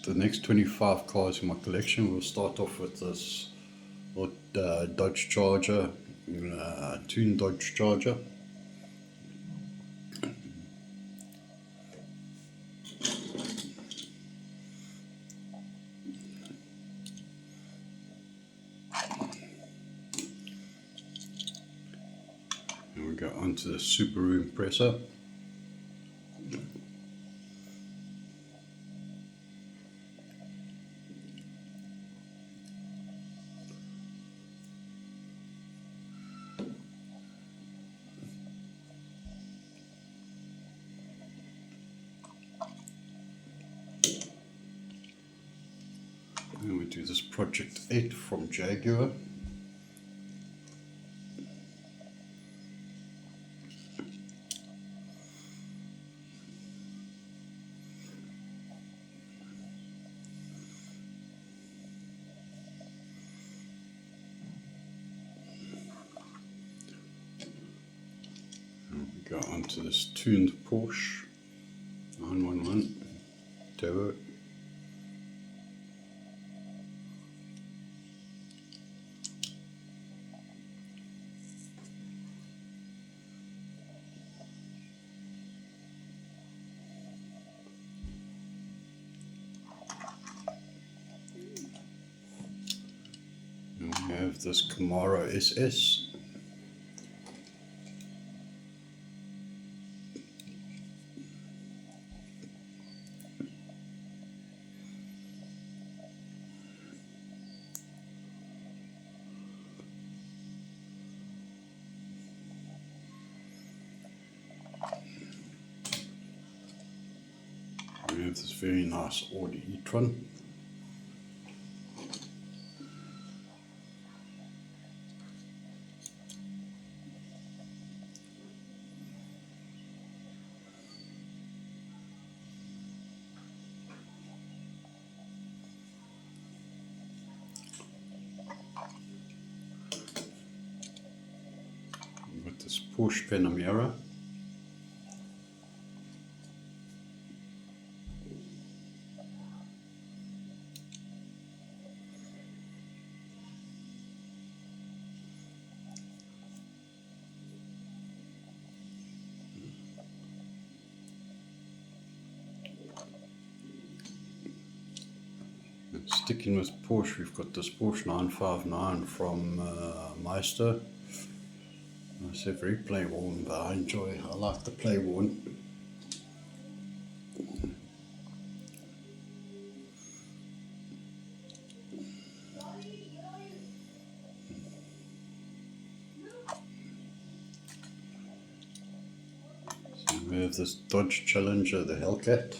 The next 25 cars in my collection, we'll start off with this Dodge Charger, tuned Dodge Charger. And we go onto the Subaru Impreza. And we do this Project 8 from Jaguar. And we go onto this tuned Porsche 911 Turbo. And we have this Camaro SS. We have this very nice Audi e-tron. With this Porsche Panamera. And sticking with Porsche, we've got this Porsche 959 from Meister. It's a very play worn, but I like the play worn. So we have this Dodge Challenger, the Hellcat.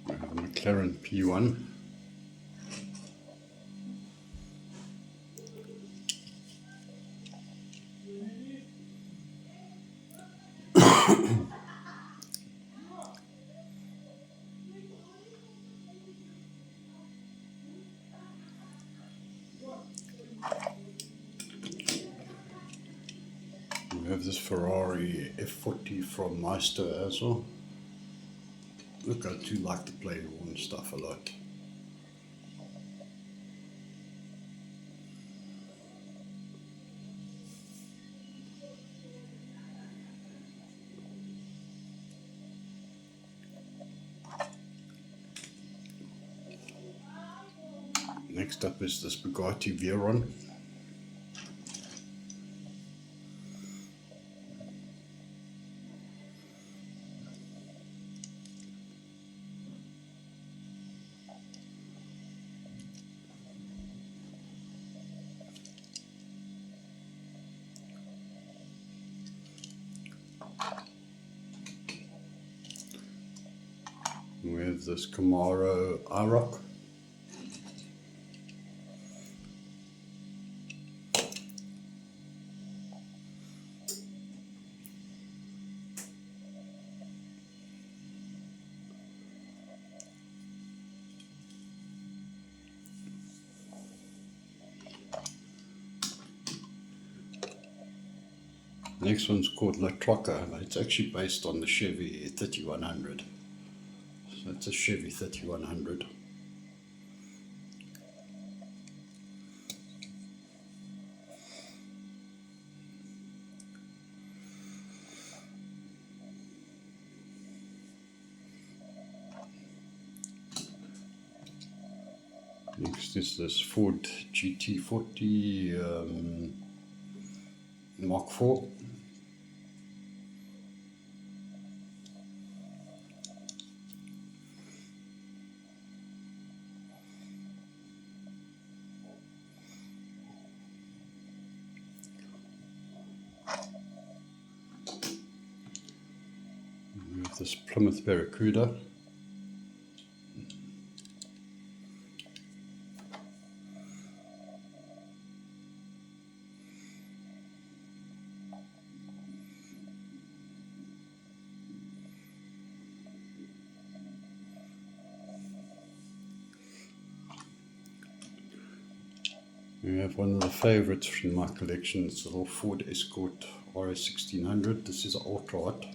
We have a McLaren P1. We have this Ferrari F40 from Meister as well. Look, I do like the play worn stuff a lot. Next up is this Bugatti Veyron. We have this Camaro IROC. Next one's called La Trocca. It's actually based on the Chevy 3100. So it's a Chevy 3100. Next is this Ford GT40 Mark 4. We have this Plymouth Barracuda. We have one of the favourites from my collection. It's a little Ford Escort RS 1600. This is ultra hot.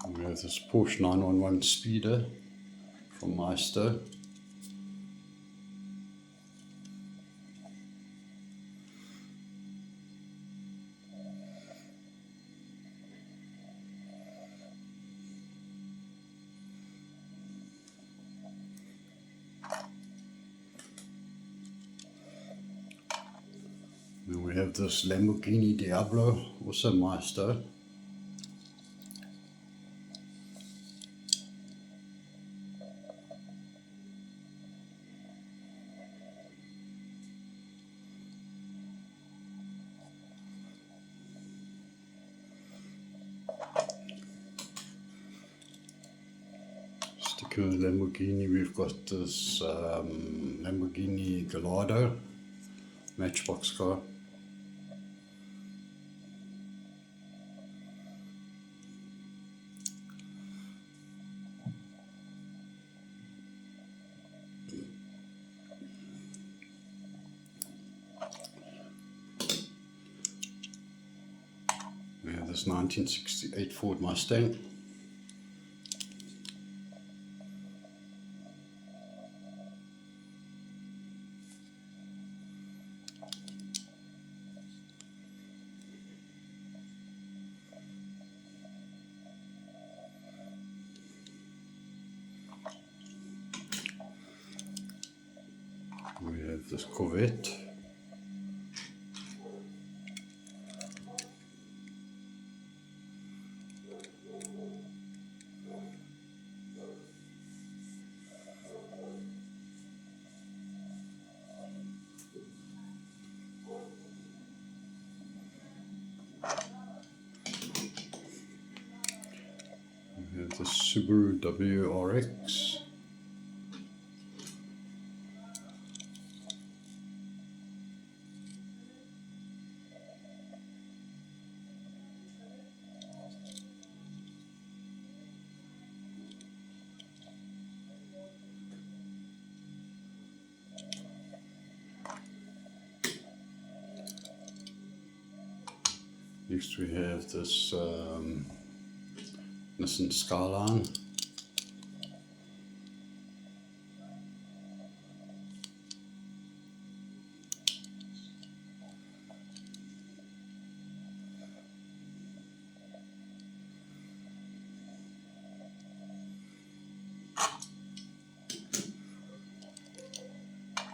We have this Porsche 911 Speeder from Meister. And we have this Lamborghini Diablo, also Meister. Sticking with Lamborghini, we've got this Lamborghini Gallardo Matchbox car. We have this 1968 Ford Mustang. We have this Corvette. We have the Subaru WRX. Next we have this Nissan Skyline.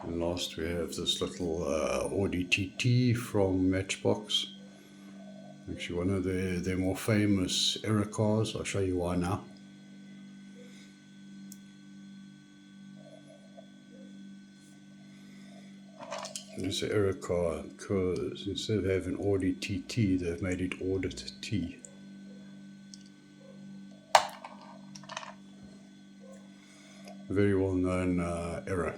And last we have this little Audi TT from Matchbox. Actually one of their more famous era cars. I'll show you why now. It's an era car because instead of having Audi TT, they've made it Audit T. A very well known era.